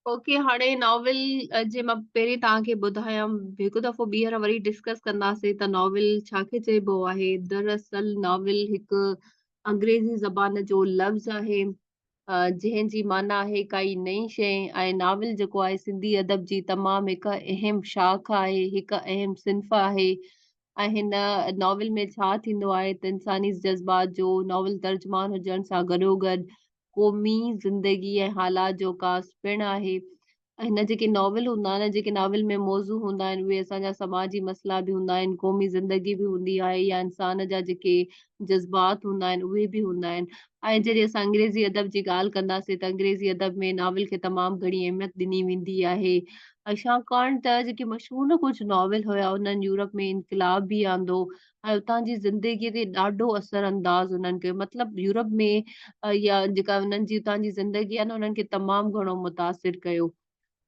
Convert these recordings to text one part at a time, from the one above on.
Okay, हाणे novel जे मां पहिरीं तव्हांखे ॿुधायां, हिकु दफ़ो ॿीहर वरी डिस्कस कंदासीं त नॉविल छाखे चइबो आहे। दरअसल नॉविल हिकु अंग्रेज़ी ज़बान जो लफ़्ज़ आहे, जंहिंजी माना आहे काई नई शइ। ऐं नॉविल जेको आहे सिंधी अदब जी तमामु हिकु अहम शाख आहे, हिकु अहम सिन्फ़ आहे। ऐं हिन नॉविल में छा थींदो आहे त इंसानी जज़्बात जो नॉविल तर्जुमान हुजण सां गॾोगॾु क़ौमी ज़िंदगी ऐं हालात जो कास पिणु आहे। हिन जेके नॉविल हूंदा आहिनि, जेके नॉविल में मौज़ू हूंदा आहिनि, उहे असांजा समाजी मसइला बि हूंदा आहिनि, क़ौमी ज़िंदगी बि हूंदी आहे, या इंसान जा जेके जज़्बात हूंदा आहिनि, उहे बि हूंदा आहिनि। ऐं जॾहिं असां अंग्रेज़ी अदब जी ॻाल्हि कंदासीं, त अंग्रेज़ी अदब में नॉविल खे तमामु घणी अहमियत ॾिनी वेंदी आहे। छाकाणि त जेके मशहूर कुझु नॉविल हुया, उन्हनि यूरोप में इन्क़िलाब बि आंदो ऐं उतां जी ज़िंदगीअ ते ॾाढो असर अंदाज़ उन्हनि कयो। मतिलबु यूरोप में या जेका उन्हनि जी उतां जी ज़िंदगी आहे न, उन्हनि खे तमामु घणो मुतासिर कयो।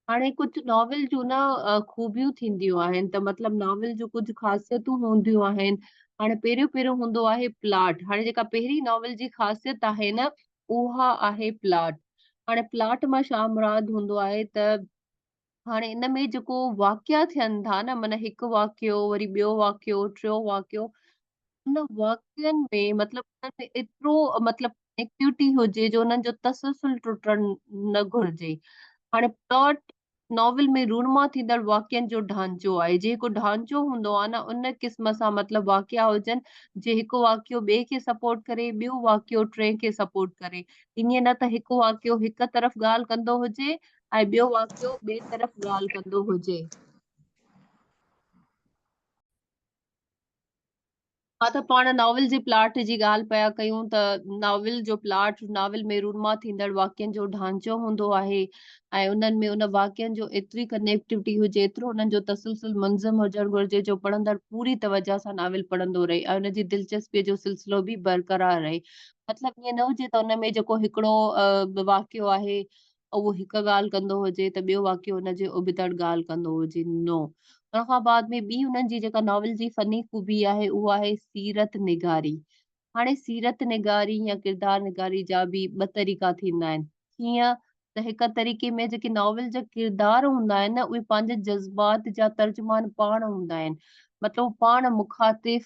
हाणे कुझु नॉविल जूं न खूबियूं थींदियूं आहिनि, त मतिलबु नॉविल जूं कुझु ख़ासियतूं हूंदियूं आहिनि। हाणे पहिरियों हूंदो आहे प्लॉट। हाणे जेका पहिरीं नॉविल जी ख़ासियत आहे न, उहा आहे प्लॉट। हाणे प्लॉट मां छा मुराद हूंदो आहे त हाणे इन में जेको वाक़िया थियनि था न, माना हिकु वाक़ियो, वरी ॿियो वाक़ियो, टियों वाक़ियो, उन वाक़ियनि में मतलब उन्हनि में एतिरो मतलब कनेक्टिविटी हुजे जो उन्हनि जो तसलसल टुटणु न घुरिजे। हाणे प्लॉट नॉवल में रूनमा थींदड़ वाक़ियनि जो ढांचो आहे। जेको ढांचो हूंदो आहे न, उन क़िस्म सां मतलब वाक़िया हुजनि, जे हिकु वाक़ियो ॿिए खे सपोर्ट करे, ॿियो वाक़ियो टे खे सपोर्ट करे। ईअं न त हिकु वाक़ियो हिक तरफ़ ॻाल्हि कंदो हुजे ऐं ॿियो वाक़ियो ॿिए तरफ़ ॻाल्हि कंदो हुजे। हाँ, त पाण नॉवल जे प्लॉट जी ॻाल्हि पिया कयूं त नॉवल जो प्लॉट, नॉवल में रूनमा थींदड़ वाक़ियनि जो ढांचो हूंदो आहे ऐं उन्हनि में उन वाक़ियनि जो एतिरी कनेक्टिविटी हुजे, एतिरो उन्हनि जो तसलसल मुनज़्ज़म हुजणु घुरिजे जो पढ़ंदड़ पूरी तवज्जो सां नॉवल पढ़ंदो रहे ऐं उन जी दिलचस्पीअ जो सिलसिलो बि बरक़रार रहे। मतिलबु ईअं न हुजे त उन में जेको हिकिड़ो वाक़ियो आहे, उहो हिक ॻाल्हि कंदो हुजे त ॿियो वाक़ियो उन जे उबतड़ि ॻाल्हि कंदो हुजे, नो। उन खां बाद में ॿी हुननि जी जेका नॉवल जी फ़नी ख़ूबी आहे, उहा आहे सीरत निगारी। हाणे सीरत निगारी या किरदार निगारी जा बि ॿ तरीक़ा थींदा आहिनि। कीअं त हिक तरीक़े में जेके नॉवल जा किरदार हूंदा आहिनि न, उहे पंहिंजे जज़्बात जा तर्जुमान पाण हूंदा आहिनि। मतलब पाण मुख़ातिब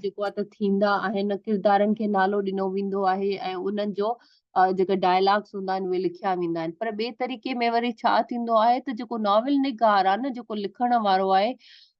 जेको आहे त थींदा आहिनि, किरदारनि खे नालो ॾिनो वेंदो आहे ऐं उन्हनि जो जेके डायलॉग्स हूंदा आहिनि, उहे लिखिया वेंदा आहिनि। पर ॿिए तरीक़े में वरी छा थींदो आहे त जेको नॉवल निगार आहे न, जेको लिखण वारो आहे,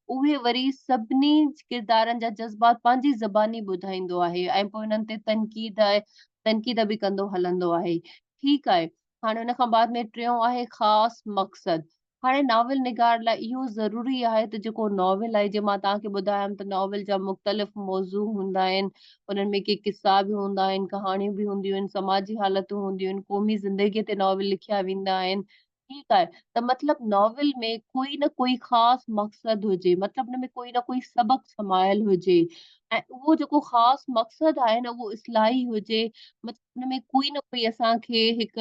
उहे वरी सभिनी किरदारनि जा जज़्बात पंहिंजी ज़बानी ॿुधाईंदो आहे ऐं पोइ हुननि ते तनक़ीद बि कंदो हलंदो आहे। ठीकु आहे। हाणे हुन खां बाद में टियों आहे ख़ासि मक़सदु। हाणे नॉवल निगार लाइ इहो ज़रूरी आहे त जेको नॉवल आहे, जीअं मां तव्हांखे ॿुधायमि त नॉवल जा मुख़्तलिफ़ मौज़ू हूंदा आहिनि। उन्हनि में के किस्सा बि हूंदा आहिनि, कहाणियूं बि हूंदियूं आहिनि, समाजी हालतूं हूंदियूं आहिनि, क़ौमी ज़िंदगीअ ते नॉवल लिखिया वेंदा आहिनि। ठीकु आहे। त मतलब नॉवल में कोई न कोई ख़ासि मक़सदु हुजे, मतलब हुन में कोई न कोई सबक़ समायल हुजे ऐं उहो जेको ख़ासि मक़सदु आहे न, उहो इस्लाही हुजे। मतलब हुन में कोई न कोई असांखे हिक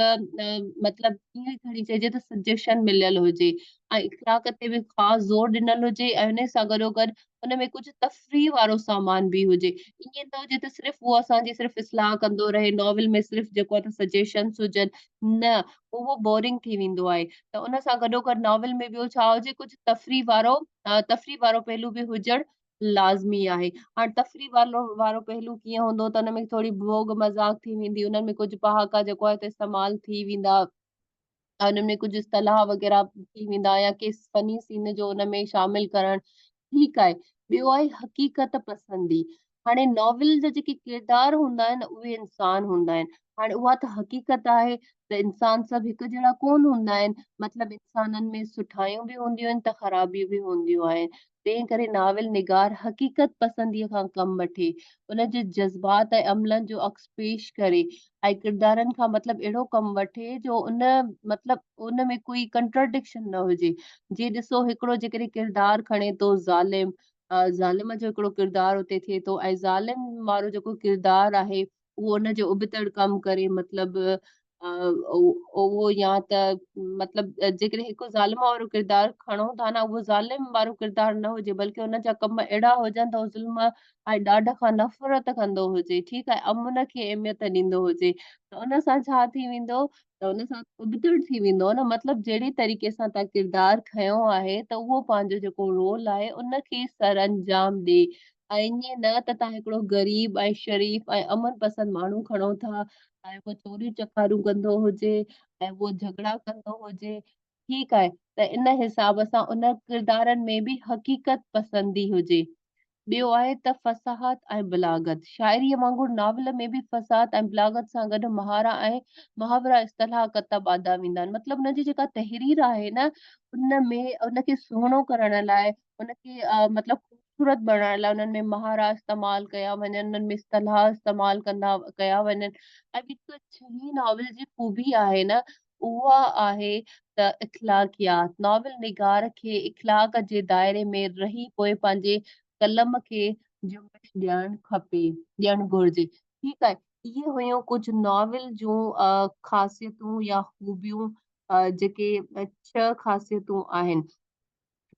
मतलब ईअं खणी चइजे त सजेशन मिलियल हुजे ऐं इख़्लाक़ ते बि ख़ासि ज़ोर ॾिनल हुजे ऐं हुन सां गॾोगॾु हुन में कुझु तफ़रीह वारो सामान बि हुजे। ईअं न हुजे त सिर्फ़ उहो असांजी सिर्फ़ इस्लाह कंदो रहे, नॉवल में सिर्फ़ जेको आहे त सजेशन्स हुजनि, न, उहो बोरिंग थी वेंदो आहे। त उन सां गॾोगॾु नॉवल में ॿियो छा हुजे, कुझु तफ़रीह वारो पहलू बि हुजणु लाज़मी आहे। हाणे तफ़रीह वारो पहलू कीअं हूंदो त हुन में थोरी भोग मज़ाक थी वेंदी, हुननि में कुझु पहाका जेको आहे त इस्तेमाल थी वेंदा। हुननि में कुझु इस्तिलाह वग़ैरह थी वेंदा या के फ़नी सीन जो हुन में शामिल करणु। ठीकु आहे। ॿियो आहे हक़ीक़त पसंदी। हाणे नॉवल जा जेके किरदार हूंदा आहिनि, उहे इंसान हूंदा आहिनि। हाणे उहा त हक़ीक़त आहे त इंसान सभु हिक जहिड़ा कोन हूंदा आहिनि। मतलब इंसाननि में सुठाइयूं बि हूंदियूं आहिनि त ख़राबियूं बि हूंदियूं आहिनि। तंहिं करे नाविल निगार हक़ीक़त पसंदीअ खां कमु वठे, उन जे जज़्बात ऐं अमलनि जो अक्स पेश करे ऐं किरदारनि खां मतलब अहिड़ो कमु वठे जो मतलब उन में कोई कंट्राडिक्शन न हुजे। जीअं ॾिसो, हिकिड़ो जेकॾहिं किरदार खणे थो ज़ालिम, ज़ालिम जो हिकिड़ो किरदार हुते थिए थो ऐं ज़ालिम वारो जेको किरदार आहे, उहो उन जो उबतड़ि कमु करे, मतलब उहो या त मतिलबु जेकॾहिं हिकु ज़ालिम वारो किरदारु खणो था न, उहो ज़ालिम वारो किरदारु न हुजे, बल्कि हुन जा कम अहिड़ा हुजनि त हू ज़ुल्म ऐं ॾाढ खां नफ़रत कंदो हुजे, ठीकु आहे, अमन खे अहमियत ॾींदो हुजे, त उन सां छा थी वेंदो, त उन सां उबतड़ थी वेंदो न, मतिलबु जहिड़ी तरीक़े सां तव्हां किरदारु खयों आहे, त उहो पंहिंजो जेको रोल आहे, उनखे सरअंजाम ॾे। ऐं ईअं न त तव्हां हिकिड़ो ग़रीब ऐं शरीफ़ ऐं अमन पसंदि माण्हू खणो था, ऐं वो चोरियूं चकारियूं कंदो हुजे, ऐं वो झगड़ा कंदो हुजे, ठीकु आहे, त इन हिसाब सां उन किरदारनि में बि हक़ीक़त पसंदी हुजे। ॿियो आहे त फ़साहत ऐं बिलागत। शाइरीअ वांगुरु नावल में बि फ़साहत ऐं बिलागत सां गॾु महारा ऐं मुहावरा इस्तिलाह कता ॿाधा वेंदा आहिनि। मतिलबु हुनजी जेका तहरीर आहे न, उन में उनखे सुहिणो करण लाइ, उनखे मतिलबु ख़ूबसूरत बणाइण लाइ उन्हनि में महारा इस्तेमाल कया वञनि, उन्हनि में इस्तिलाह इस्तेमाल कया वञनि। ऐं हिकु छही नाविल जी ख़ूबी आहे न, उहा आहे त इख़्लाक़ियात। नाविल निगार खे इख़्लाक़ जे दायरे में रही पोइ पंहिंजे कलम खे जुमिश ॾियणु खपे, ॾियणु घुरिजे। ठीकु आहे। इहे हुयूं कुझु नॉविल जूं ख़ासियतूं या ख़ूबियूं, जेके 6 ख़ासियतूं आहिनि।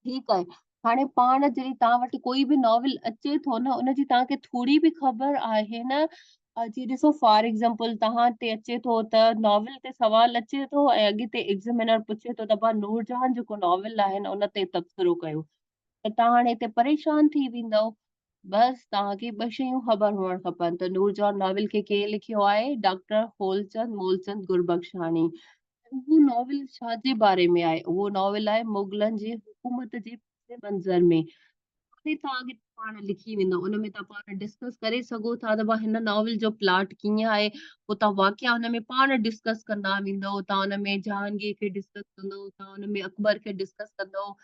ठीकु आहे। हाणे पाण जॾहिं तव्हां वटि कोई बि नॉविल अचे थो न, उनजी तव्हांखे थोरी बि ख़बर आहे न, जीअं ॾिसो फॉर एग्ज़ाम्पल तव्हां ते अचे थो त नॉविल ते सवाल अचे थो ऐं अॻिते एग्ज़ामिनर पुछे थो त भाउ नूरजहां जेको नॉविल आहे न, उन ते तबसरो कयो। त तव्हां हाणे हिते परेशान थी वेंदव। बसि तव्हांखे ॿ शयूं ख़बर हुअण खपनि त नूरजहां नॉविल खे केरु लिखियो आहे? डॉक्टर होलचंद मूलचंद गुरबख्शानी। उहो नॉविल छाजे बारे में आहे? उहो नॉविल आहे मुग़लनि जी हुकूमत जे पस मंज़र में। हाणे तव्हां अॻिते पाण लिखी वेंदव, उन में तव्हां पाण डिस्कस करे सघो था त भाउ हिन नॉविल जो प्लॉट कीअं आहे, पोइ तव्हां वाक़िआ हुन में पाण डिस्कस कंदा वेंदव, तव्हां हुन में जहांगीर खे डिस्कस कंदव, तव्हां हुन में अकबर खे डिस्कस कंदव,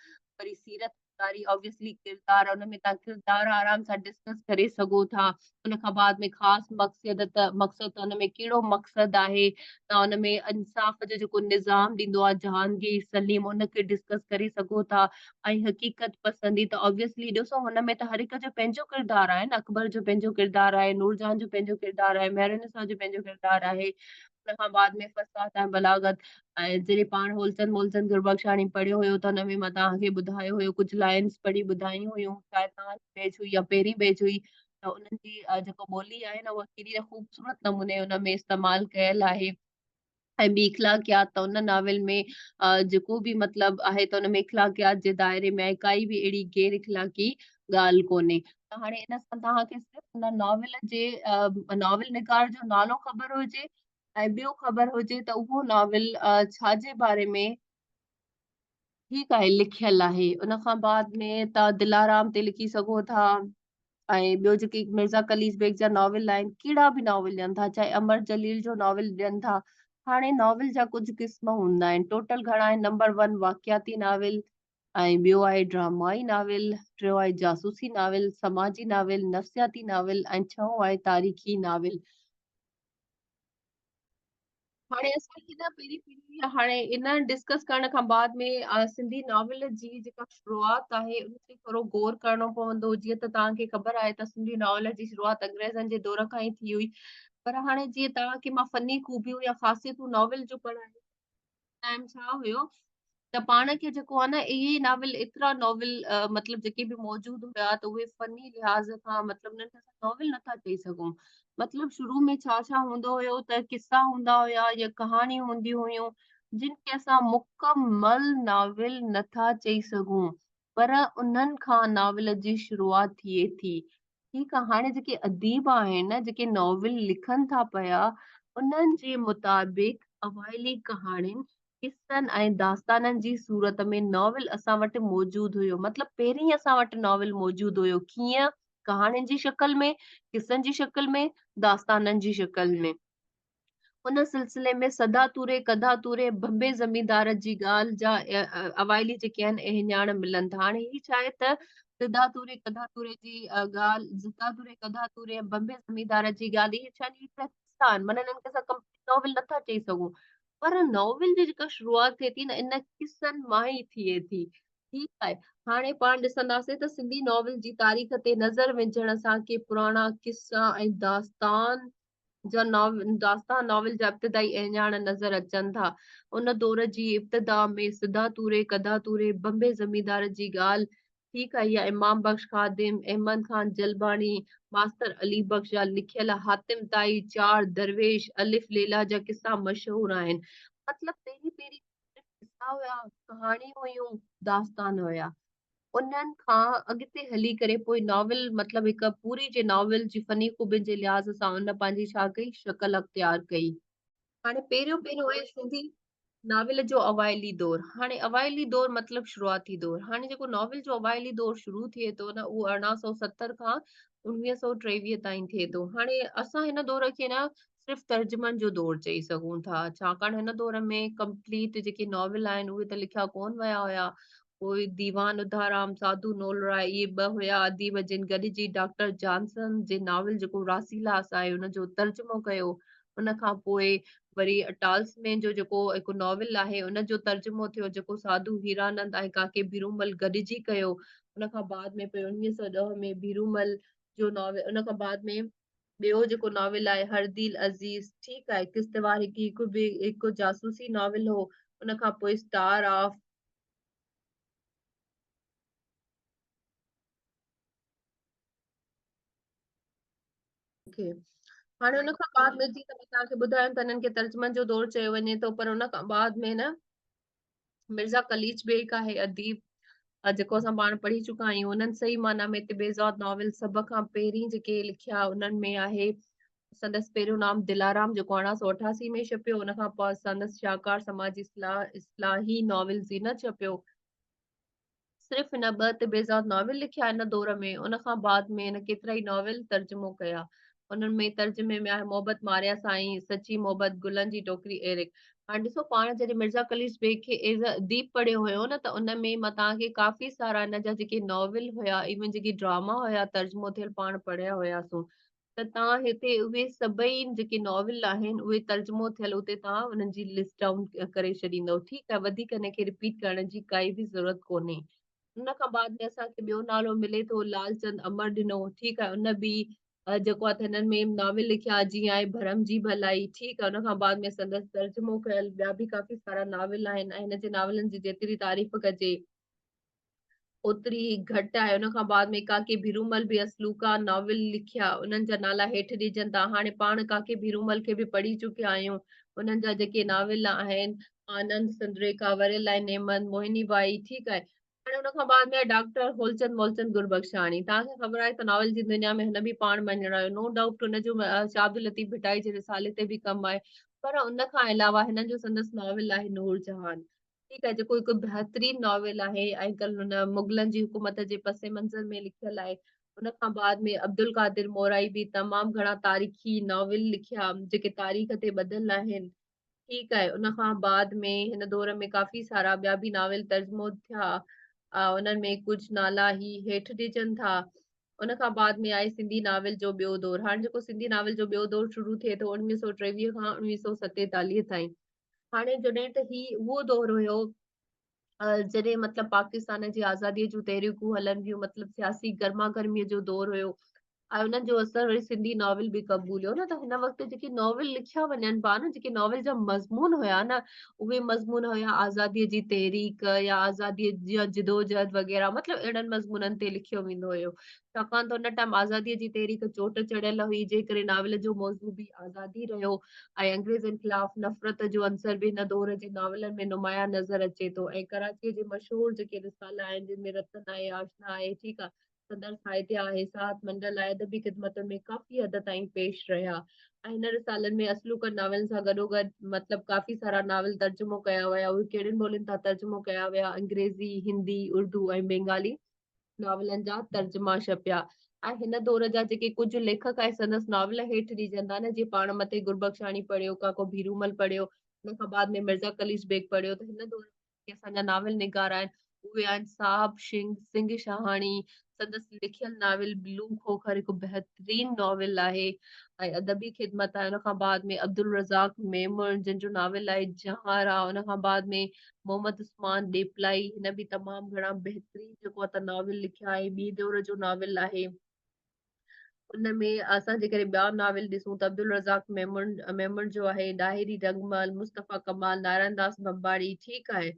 वरी सीरत दारी ऑब्वियसली किरदार, हुन में तव्हां किरदार आराम सां डिस्कस करे सघो था। उन खां बाद में ख़ासि मक़सद त हुन में कहिड़ो मक़सद आहे, तव्हां हुन में इंसाफ़ जो जेको निज़ाम ॾींदो आहे जहांगीर सलीम, उनखे डिस्कस करे सघो था। ऐं हक़ीक़त पसंदी त ऑब्वियसली ॾिसो हुन में त हर हिक जो पंहिंजो किरदारु आहे न, अकबर जो पंहिंजो किरदारु आहे, नूरजहां जो पंहिंजो किरदारु आहे, महरुनिसा जो पंहिंजो किरदारु आहे। हुन खां बाद में फ़साद ऐं बलागत, ऐं जॾहिं पाण होलचंद मोलचंद गुरबख्शानी पढ़ियो हुयो त हुन में मां तव्हांखे ॿुधायो हुयो, कुझु लाइन्स पढ़ी ॿुधायूं हुयूं, शायदि तव्हांजी बैच हुई या पहिरीं बैच हुई, त उन्हनि जी जेको ॿोली आहे न, उहा केॾी ख़ूबसूरत नमूने हुन में इस्तेमालु कयल आहे। ऐं ॿी इख़्लाक़ियात त उन नाविल में जेको बि मतिलबु आहे त उन में इख़्लाक़ियात जे दायरे में आहे, काई बि अहिड़ी गैर इख़्लाक़ी ॻाल्हि कोन्हे। त हाणे इन सां तव्हांखे सिर्फ़ु हुन नॉविल जे नॉविल निगार जो नालो ख़बर हुजे ऐं ॿियो ख़बर हुजे त उहो नॉविल छाजे बारे में, ठीकु आहे, लिखियल आहे। उन खां बाद में तव्हां दिलाराम ते लिखी सघो था। ऐं ॿियो जेके मिर्ज़ा कलीज़ बेग जा नॉविल आहिनि, कहिड़ा बि नॉविल ॾियनि था, चाहे अमर जलील जो नॉविल ॾियनि था। हाणे नॉविल जा कुझु क़िस्म हूंदा आहिनि, टोटल घणा आहिनि? नंबर 1 वाक़ियाती नाविल, ऐं ॿियो आहे ड्रामाई नाविल, टियों आहे जासूसी नाविल, समाजी नाविल, नफ़्सियाती नाविल, ऐं छहों आहे तारीख़ी नाविल। हाणे असां हिन हाणे इन डिस्कस करण खां बाद में सिंधी नॉविल जी जेका शुरूआत आहे उन ते थोरो गौर करणो पवंदो। जीअं त तव्हांखे ख़बर आहे त सिंधी नॉविल जी शुरूआत अंग्रेज़नि जे दौर खां ई थी हुई। पर हाणे जीअं तव्हांखे मां फ़नी ख़ूबियूं या ख़ासियतूं नॉविल जो पढ़ायो, टाइम छा हुयो त पाण खे जेको आहे न, इहे नाविल एतिरा नॉविल मतिलबु जेके बि मौजूदु हुया त उहे फ़नी लिहाज़ खां मतिलबु उन्हनि खे असां नॉविल नथा चई सघूं। मतिलबु शुरू में छा छा हूंदो हुयो त किसा हूंदा हुया या कहाणियूं हूंदियूं हुयूं, जिन खे असां मुकमल नाविल नथा चई सघूं, पर उन्हनि खां नाविल जी शुरूआत थिए थी। ठीकु आहे। हाणे जेके अदीब आहिनि न, जेके नॉविल लिखनि था पिया, उन्हनि जे मुताबिक़ अवाइली कहाणियुनि, किस्सनि ऐं दास्ताननि जी सूरत में नॉविल असां वटि मौजूदु हुयो। मतिलबु पहिरीं असां वटि नॉविल मौजूदु हुयो। कीअं? कहाणियुनि जी शक्ल में, किस्सनि जी शक्ल में, दास्ताननि जी शक्ल में। उन सिलसिले में सदा तूरे कदा तूरे बम्बे ज़मींदार जी ॻाल्हि जा अवाइली जेके आहिनि हिञाण मिलनि था। हाणे ही छा आहे त सिदा तूरे कदा तूरे जी ॻाल्हि, ज़िदा तूरे कदा तूरे बम्बे ज़मींदार जी ॻाल्हि, इहे छा किस्सा आहिनि, माना इन्हनि खे असां कंप्लीट नॉविल नथा चई सघूं। पर नॉविल जी जेका शुरूआत थिए थी न, इन किस्सनि मां ई थिए थी। ठीकु आहे। हाणे पाण ॾिसंदासीं त सिंधी नॉविल जी तारीख़ ते नज़र विझण सां के पुराणा किस्सा ऐं दास्तान जा दास्तान नॉवल जा इब्तिदाई एञाण नज़र अचनि था। उन दौर जी इब्तिदा में सिधा तूरे, कदा तूरे, बम्बे ज़मींदार जी ॻाल्हि, ठीकु आहे, या इमाम बख़्श ख़ादिम, अहमद ख़ान जलबाणी, मास्तर अली बख़्श जा लिखियल हातिम ताई, चार दरवेश, अलिफ लैला जा किस्सा मशहूर आहिनि। मतलब पहिरीं पहिरीं सिर्फ़ किस्सा हुया, कहाणियूं हुयूं, दास्तान हुया। उन्हनि खां अॻिते हली करे पोइ नॉवल मतलब हिक पूरी जे नॉवल जी फ़नी ख़ूबियुनि जे लिहाज़ सां उन पंहिंजी छा कई शकल अख़्तियार कई। हाणे पहिरियों पहिरियों हुए सिंधी नाविल जो अवाइली दौर। हाणे अवाइली दौर मतलब शुरूआती दौर। हाणे जेको नॉवल जो अवाइली दौर शुरू थिए थो न, उहो 1870 खां 1923 ताईं थिए थो। हाणे असां हिन दौर खे न सिर्फ़ तर्जुमनि जो दौर चई सघूं था, छाकाणि हिन दौर में कंप्लीट जेके नॉवल आहिनि उहे त लिखिया कोन विया हुया। कोई दीवान उधाराम, साधू नोलराय, इहे ॿ हुया अदीब जिन गॾिजी डॉक्टर जॉनसन जे नाविल जेको रासीलास आहे उन जो तर्जुमो कयो। उन खां पोइ वरी टाल्समेन जो जेको हिकु नॉविल आहे उन जो तर्जुमो थियो, जेको साधू हीरानंद ऐं काके भीरूमल गॾिजी कयो। उन खां बाद में पोइ 1910 में भीरूमल जो नॉविल, उन खां बाद में ॿियो जेको नॉविल आहे हरदिल अज़ीज़, ठीकु आहे, किश्तवाड़ हिकु जासूसी नॉविल हो। उन खां पोइ स्टार ऑफ खे। हाणे हुन खां बाद में जीअं त मां तव्हांखे ॿुधायो त हिननि खे तर्जुमनि जो दौर चयो वञे थो, पर हुन खां बाद में न मिर्ज़ा कलीच बेग आहे अदीब, जेको असां पाण पढ़ी चुका आहियूं। उन्हनि सही माना में ते बेज़ात नॉविल सभ खां पहिरीं जेके लिखिया उन्हनि में आहे संदसि पहिरियों नाम दिलाराम, जेको 1888 में छपियो। उन खां पोइ संदसि शाहकार समाजी इस्लाही नॉविल ज़ीनत छपियो। सिर्फ़ हिन ॿ ते बेज़ात नॉविल लिखिया हिन दौर में। उन खां बाद में हिन केतिरा ई नॉविल तर्जुमो कया। उन्हनि में तर्जुमे में आहे मोहब्बत मारिया साईं, सची मोहब्बत, गुलनि जी टोकरी, एरिक। हाणे ॾिसो पाण जॾहिं मिर्ज़ा कलीस बेग खे एज़ अ अदीब पढ़ियो हुयो न, त उन में मां तव्हांखे काफ़ी सारा हिन जा जेके नॉविल हुया, इवन जेके ड्रामा हुया तर्जुमो थियल पाण पढ़िया हुयासीं। त तव्हां हिते उहे सभई जेके नॉविल आहिनि उहे तर्जुमो थियल उते तव्हां उन्हनि जी लिस्ट डाउन करे छॾींदव। ठीकु आहे, वधीक हिन खे रिपीट करण जी काई बि ज़रूरत कोन्हे। उन खां बाद में असांखे ॿियो नालो मिले थो लालचंद अमर ॾिनो, ठीकु आहे, उन बि जेको आहे त हिननि में नॉविल लिखिया जीअं आहे भरम जी भलाई, ठीकु आहे। उन खां बाद में संदसि तर्जुमो कयल ॿिया बि काफ़ी सारा नॉविल आहिनि ऐं हिन जे नॉविलनि जी जेतिरी तारीफ़ कजे ओतिरी घटि आहे। उन खां बाद में काके भीरूमल बि असलूका नॉविल लिखिया, उन्हनि जा नाला हेठि ॾिजनि था। हाणे पाण काके भीरूमल खे बि पढ़ी चुकिया आहियूं। उन्हनि जा जेके नॉविल आहिनि आनंद संद्रेका, वरेलाए नेमन, मोहिनी बाई, ठीकु आहे। हाणे हुन खां बाद में डॉक्टर होलचंद मोलचंद गुरबख्शाणी। तव्हांखे ख़बर आहे त नॉवल जी दुनिया में हुन बि पाण मञिणो आहे, नो डाउट हुनजो शाह अब्दुल लतीफ़ भिटाई जे रिसाले ते बि कमु आहे। पर उन खां अलावा हिननि जो संदसि नॉविल आहे नूर जहान, ठीकु आहे, जेको हिकु बहितरीन नॉविल आहे ऐं कल हुन मुगलनि जी हुकूमत जे पसे मंज़र में लिखियल आहे। उन खां बाद में अब्दुल कादिर मोराई बि तमामु घणा तारीख़ी नॉविल लिखिया जेके तारीख़ ते ॿधल आहिनि। ठीकु आहे, उन खां बाद में हिन दौर में काफ़ी सारा ॿिया बि नॉविल तर्जुमो थिया। उन्हनि में कुझु नाला ही हेठि ॾिजनि था। उन खां बाद में आहे सिंधी नाविल जो ॿियो दौर। हाणे जेको सिंधी नाविल जो ॿियो दौर शुरू थिए थो 1923 खां 1947 ताईं। हाणे जॾहिं त ही उहो दौर हुयो जॾहिं मतलब पाकिस्तान जी आज़ादीअ जूं तहरीकूं हलनि पियूं, मतलब सियासी गर्मा गर्मीअ जो दौर हुयो ऐं उन्हनि जो असर वरी सिंधी नॉविल बि क़बूल हुयो न। त हिन वक़्तु जेके नॉविल लिखिया वञनि पिया न, जेके नॉविल जा मज़मून हुया न, उहे मज़मून हुया आज़ादीअ जी तहरीक या आज़ादीअ जी जिदोजहद वग़ैरह, मतलब अहिड़नि मज़मूननि ते लिखियो वेंदो हुयो। छाकाणि त हुन टाइम आज़ादीअ जी तहरीक चोट चढ़ियल हुई, जंहिं करे नाविल जो मौज़ू बि आज़ादी रहियो ऐं अंग्रेज़नि ख़िलाफ़ नफ़रत जो अंसर बि हिन दौर जे नाविलनि में नुमायां नज़र अचे थो। ऐं कराचीअ जे मशहूर जेके रिसाला आहिनि जिन में रतन आहे, आशना आहे, ठीकु आहे, सदर साहित्य आहे, सात मंडल आहे, अदबी ख़िदमतुनि में काफ़ी हद ताईं पेश रहिया। ऐं हिन रिसालनि में असलूक नावलनि सां गॾोगॾु मतलब काफ़ी सारा नाविल तर्जुमो कया विया। उहे कहिड़ियुनि ॿोलियुनि तां तर्जुमो कया विया, अंग्रेज़ी, हिंदी, उर्दू ऐं बंगाली नाविलनि जा तर्जुमा छपिया। ऐं हिन दौर जा जेके कुझु लेखक ऐं संदसि नाविल हेठि ॾिजंदा न, जीअं पाण मथे गुरबख्शाणी पढ़ियो, काको भीरूमल पढ़ियो, हुन खां बाद में मिर्ज़ा कलीस बेग पढ़ियो, त हिन दौर के असांजा नाविल निगार आहिनि उहे आहिनि साहब सिंह शाहाणी। संदसि लिखियल नाविल ब्लू खोखर हिकु बहितरीन नॉविल आहे ऐं अदबी ख़िदमत आहे। हुन खां बाद में अब्दुल रज़ाक मेमन जिन जो नाविल आहे जहारा। हुन खां बाद में मोहम्मद उस्मान देपलाई, हिन बि तमामु घणा बहितरीन जेको आहे त नॉविल लिखिया आहे। ॿी दौर जो नॉविल आहे उनमें असां जेकॾहिं ॿिया नॉवेल ॾिसूं त अब्दुल रज़ाक मेमन जो आहे, डाहिरी रंगमल, मुस्तफ़ा कमाल, नारायण दास बंबाणी, ठीकु आहे।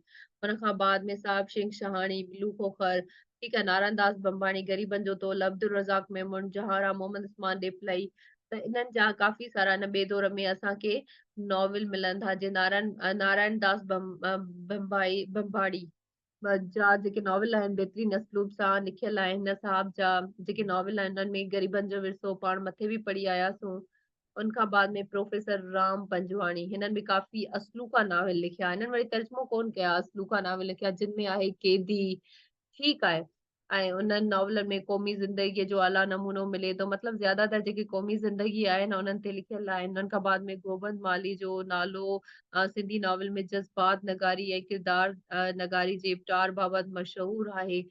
हुन खां बाद में साहिब सिंह शहाणी, बिलू खोखर, ठीकु आहे, नारायण दास बंबाणी, गरीबन जो तोल, अब्दुल रज़ाक मेमन, जहारा, मोहम्मद उस्मान डेपलाई। त इन्हनि जा काफ़ी सारा इन ॿिए दौर में असांखे नॉवेल मिलनि था, जीअं नारायण दास बंबाणी जा जेके नॉवेल आहिनि बहितरीन असलूब सां लिखियल आहिनि। हिन साहब जा जेके नॉवेल आहिनि उन्हनि में ग़रीबनि जो विरसो पाण मथे बि पढ़ी आयासीं। उन खां बाद में प्रोफेसर राम पंजवाणी, हिननि बि काफ़ी असलूका नॉवेल लिखिया। हिननि वरी तर्जुमो कोन कया, असलूका नॉवेल लिखिया जिन में आहे कैदी, ठीकु आहे। ऐं उन्हनि नॉवलनि में क़ौमी ज़िंदगीअ जो आला नमूनो मिले थो, मतिलबु ज़्यादातर जेकी क़ौमी ज़िंदगी आहे न उन्हनि ते लिखियल आहे। उन्हनि खां बाद में गोबंद माली जो नालो सिंधी नॉवल में जज़्बात नगारी ऐं किरदार नगारी जे इब्तार बाबति मशहूरु आहे।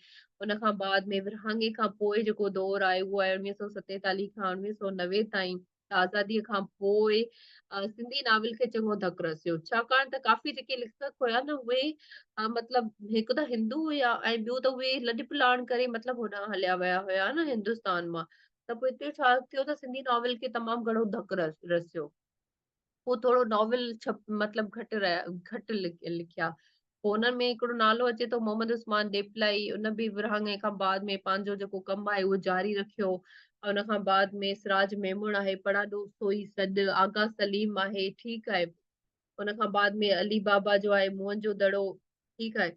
उन खां बाद में विरहाङे खां पोइ जेको दौर आहे उहो आहे 1947 खां 1990 ताईं। आज़ादीअ खां पोइ सिंधी नॉवल खे चङो धकु रसियो, छाकाणि त काफ़ी जेके लेखक हुया न उहे मतिलबु हिकु त हिंदू हुया ऐं ॿियो त उहे लॾ पलाण करे मतिलबु होॾां हलिया विया हुया न हिंदुस्तान मां। त पोइ हिते छा थियो त सिंधी नॉवल खे तमामु घणो धकु रसियो। पोइ थोरो नॉवेल मतिलबु घटि लिखिया। पोइ हुननि में हिकिड़ो नालो अचे थो मोहम्मद उस्मान डेपलाई, उन बि विरहाङे खां बाद में पंहिंजो जेको कमु आहे उहो जारी रखियो। उन खां बाद में सिराज मेमून आहे, पढ़ाॾो सोई सॾु, आगा सलीम आहे, ठीकु आहे। उन खां बाद में अली बाबा जो आहे मुंहं जो दड़ो, ठीकु आहे।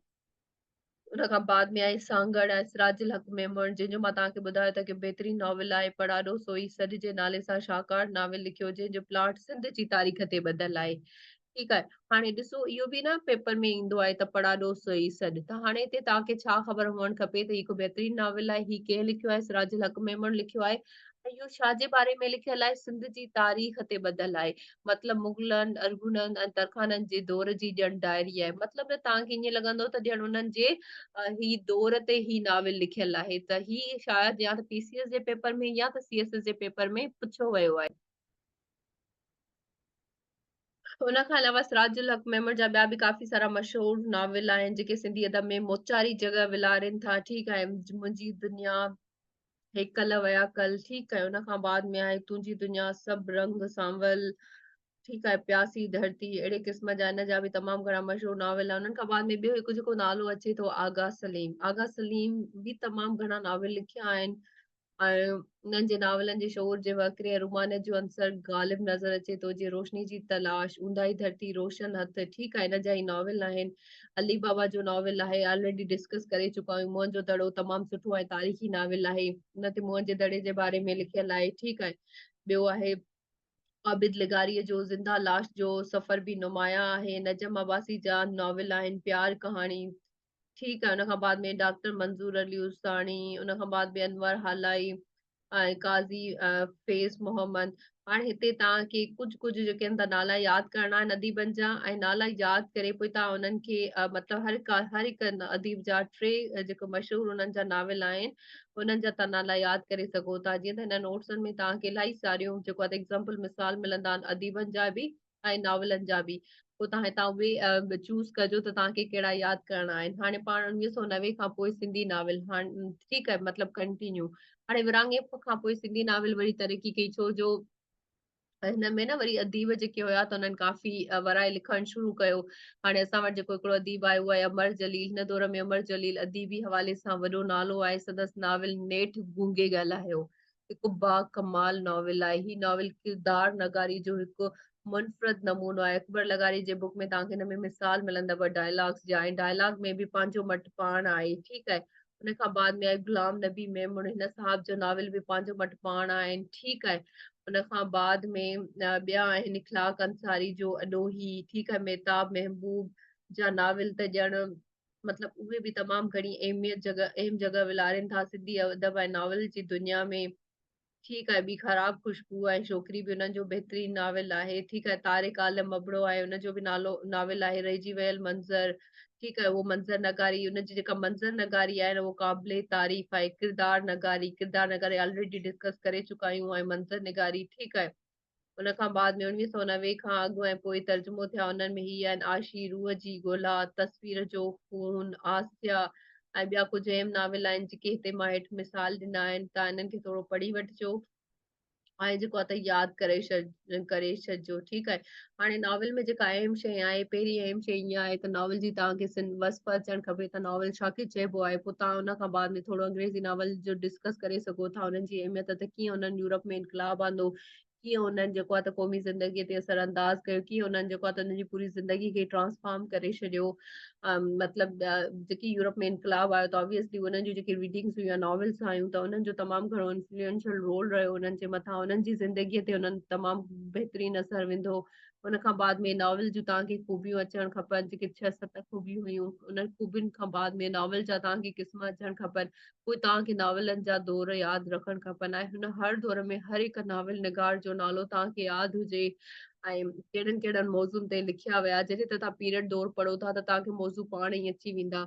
उन खां बाद में आहे सांगड़ ऐं सिराजुल हक़ मेमण, जंहिंजो मां तव्हांखे ॿुधायो त कि बहितरीन नॉवेल आहे। पढ़ाॾो सोई सॾ जे नाले सां शाहकार नॉवेल लिखियो, जंहिंजो प्लॉट सिंध जी तारीख़ ते ॿधल आहे, ठीकु आहे। हाणे ॾिसो इहो बि न पेपर में ईंदो आहे त पढ़ाॾो सोई सॾ, त हाणे हिते तव्हांखे छा ख़बर हुअणु खपे त हिकु बहितरीन नॉवेल आहे, ही कंहिं लिखियो आहे? सिराजुल हक़ मेमण लिखियो आहे। ऐं इहो छाजे बारे में लिखियल आहे? सिंध जी तारीख़ ते ॿधल आहे। मतिलबु मुगलनि, अरगुननि ऐं तरखाननि जे दौर जी ॼण डायरी आहे। मतिलबु न तव्हांखे ईअं लॻंदो त ॼण उन्हनि जे ही दौर ते ही नॉवेल लिखियल आहे। त ही शायदि या त पीसीएस जे पेपर में या त सीएसएस जे पेपर में पुछो वियो आहे। हुन खां अलावा सिराजुल हक़ मेमण जा ॿिया बि काफ़ी सारा मशहूरु नॉवेल आहिनि जेके सिंधी अदब में मोचारी जॻह विलारिनि था, ठीकु आहे। मुंहिंजी दुनिया, हे कल वया कल, ठीकु आहे। उन खां बाद में आहे तुंहिंजी दुनिया, सभु रंग सांवल, ठीकु आहे, प्यासी धरती, अहिड़े क़िस्म जा इन जा बि तमामु घणा मशहूरु नॉवेल आहिनि। उन्हनि खां बाद में ॿियो हिकु जेको नालो अचे थो आगा सलीम, आगा सलीम बि तमामु घणा नॉवेल लिखिया आहिनि। ऐं उन्हनि जे नावलनि जे शोर जे वक्रे ऐं रुमानियत जो अंसर ग़ालिब नज़र अचे थो, जीअं रोशनी जी तलाश, ऊंदाही धरती, रोशन हथ, ठीकु आहे, इन जा ई नॉवेल आहिनि। अली बाबा जो नॉवेल आहे, ऑलरेडी डिस्कस करे चुका आहियूं। मुंहं जो दड़ो तमामु सुठो ऐं तारीख़ी नॉवेल आहे, उन ते मुंहं जे दड़े जे बारे में लिखियल आहे, ठीकु आहे। ॿियो आहे आबिद लिगारीअ जो ज़िंदा लाश जो सफ़र बि नुमाया आहे। नजम अब्बासी जा नॉवेल आहिनि प्यार कहाणी, ठीकु आहे। उन खां बाद में डॉक्टर मंज़ूर अली उसाणी, उन खां बाद में अनवर हालाई ऐं काज़ी फैज़ मोहम्मद। हाणे हिते तव्हांखे कुझु कुझु जेके आहिनि त नाला यादि करणा आहिनि अदीबनि जा, ऐं नाला यादि करे पोइ तव्हां उन्हनि खे मतिलबु हर हिकु अदीब जा टे जेको मशहूरु उन्हनि जा नावेल आहिनि उन्हनि जा तव्हां नाला यादि करे सघो था। जीअं त हिन नोट्सनि में तव्हांखे इलाही सारियूं जेको आहे एग्ज़ाम्पल मिसाल मिलंदा आहिनि अदीबनि जा बि ऐं नॉवलनि जा बि। पोइ तव्हां हितां उहे चूज़ कजो त तव्हांखे कहिड़ा यादि करणा आहिनि। हाणे पाण 1990 खां पोइ सिंधी नॉवेल, हाणे ठीकु आहे, मतिलबु कंटिन्यू। हाणे विरहाङे खां पोइ सिंधी नॉवेल वरी तरक़ी कई, छो जो हिन में न वरी अदीब जेके हुया त हुननि काफ़ी वराए लिखणु शुरू कयो। हाणे असां वटि जेको हिकिड़ो अदीब आहे उहो आहे अमर जलील। हिन दौर में अमर जलील अदीबी हवाले सां वॾो नालो आहे। संदसि नाविल नेठि गूंगे ॻाल्हायो हिकु बा कमाल नॉवेल आहे। ही नॉवेल किरदार नगारी जो हिकु मुनफ़रद नमूनो आहे। अकबर लगारी जे बुक में तव्हांखे हिन में मिसाल मिलंदव डायलॉग्स जा, ऐं डायलॉग में बि पंहिंजो मट पाण आहे, ठीकु आहे। उन खां बाद में आहे गुलाम नबी मेमण, हिन साहब जो नाविल बि पंहिंजो मट पाण आहिनि, ठीकु आहे। उन खां बाद में ॿिया आहिनि इख़लाक अंसारी जो अॾोही, ठीकु आहे। मेहताब महबूब जा नाविल त ॼण मतिलबु उहे बि तमामु घणी अहम जॻह विलारिनि था सिंधी अदब ऐं नॉवल जी दुनिया में, ठीकु आहे। ॿी ख़राब खुशबू आहे छोकिरी बि उन्हनि जो बहितरीनु नाविल आहे, ठीकु आहे। तारिक आलम अबड़ो आहे, उनजो बि नालो नाविल आहे। रहिजी वियल मंज़र, ठीकु आहे, उहो मंज़र नगारी, उनजी जेका मंज़र नगारी आहे न उहो क़ाबिले तारीफ़ आहे। किरदार नगारी ऑलरेडी डिस्कस करे चुका आहियूं, ऐं मंज़र नगारी, ठीकु आहे। उन खां बाद में 1990 खां अॻु ऐं पोइ तर्जुमो थिया उन्हनि में ही आहिनि आशी, रूह जी ॻोल्हा, तस्वीर जो खून, आसिया ऐं ॿिया कुझु अहम नाविल आहिनि जेके हिते मां हेठि मिसाल ॾिना आहिनि, तव्हां इन्हनि खे थोरो पढ़ी वठिजो। ऐं जेको आहे त यादि करे छॾिजो, ठीकु आहे। हाणे नॉवल में जेका अहम शइ आहे, पहिरीं अहम शइ ईअं आहे त नॉवल जी तव्हांखे वस्फ़ अचणु खपे त नॉवल छाखे चइबो आहे, पोइ तव्हां उन खां बाद में थोरो अंग्रेज़ी नॉवल जो डिस्कस करे सघो था, उन्हनि जी अहमियत त कीअं उन्हनि यूरोप में इनकलाब आंदो, कीअं उन्हनि जेको आहे त क़ौमी ज़िंदगीअ ते असर अंदाज़ कयो, कीअं उन्हनि जेको आहे त उन्हनि जी पूरी ज़िंदगी खे ट्रांसफॉर्म करे छॾियो। मतिलबु जेकी यूरोप में इनकलाब आयो त ऑब्वियसली उन्हनि जूं जेकी रीडिंग्स हुयूं या नॉवेल्स आहियूं त उन्हनि जो तमामु घणो इन्फ्लुएंशियल रोल रहियो उन्हनि जे मथां, उन्हनि जी ज़िंदगीअ ते उन्हनि तमामु बहितरीनु असरु विधो। उन खां बाद में नॉवल जूं तव्हांखे ख़ूबियूं अचणु खपनि, जेके 6-7 ख़ूबियूं हुयूं, उन ख़ूबियुनि खां बाद में नॉवल जा तव्हांखे क़िस्म अचणु खपनि। पोइ तव्हांखे नॉवलनि जा दौर यादि रखणु खपनि। ऐं हुन हर दौर में हर हिकु नॉवल निगार जो नालो तव्हांखे यादि हुजे, ऐं कहिड़नि कहिड़नि मौज़ुनि ते लिखिया विया, जॾहिं त तव्हां पीरियड दौर पढ़ो था त तव्हांखे मौज़ू पाण ई अची वेंदा।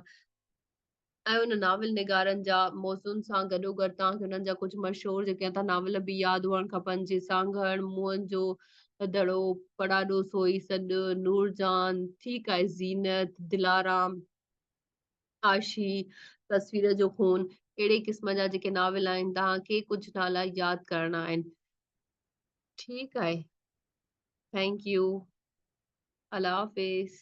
ऐं उन नाविल निगारनि जा मौज़ुनि सां गॾोगॾु तव्हांखे हुननि जा कुझु मशहूरु जेके था नाविल बि यादि हुअणु खपनि, जीअं सांघड़, मुअनि जो दड़ो, पड़ाडो सोई सॾु, नूरजान, ठीकु आहे, ज़ीनत, दिलाराम, आशी, तस्वीर जो खून, अहिड़े क़िस्म जा जेके नाविल आहिनि, तव्हांखे कुझु नाला यादि करणा आहिनि। ठीकु आहे, थैंक यू, अल्लाह हाफ़िज़।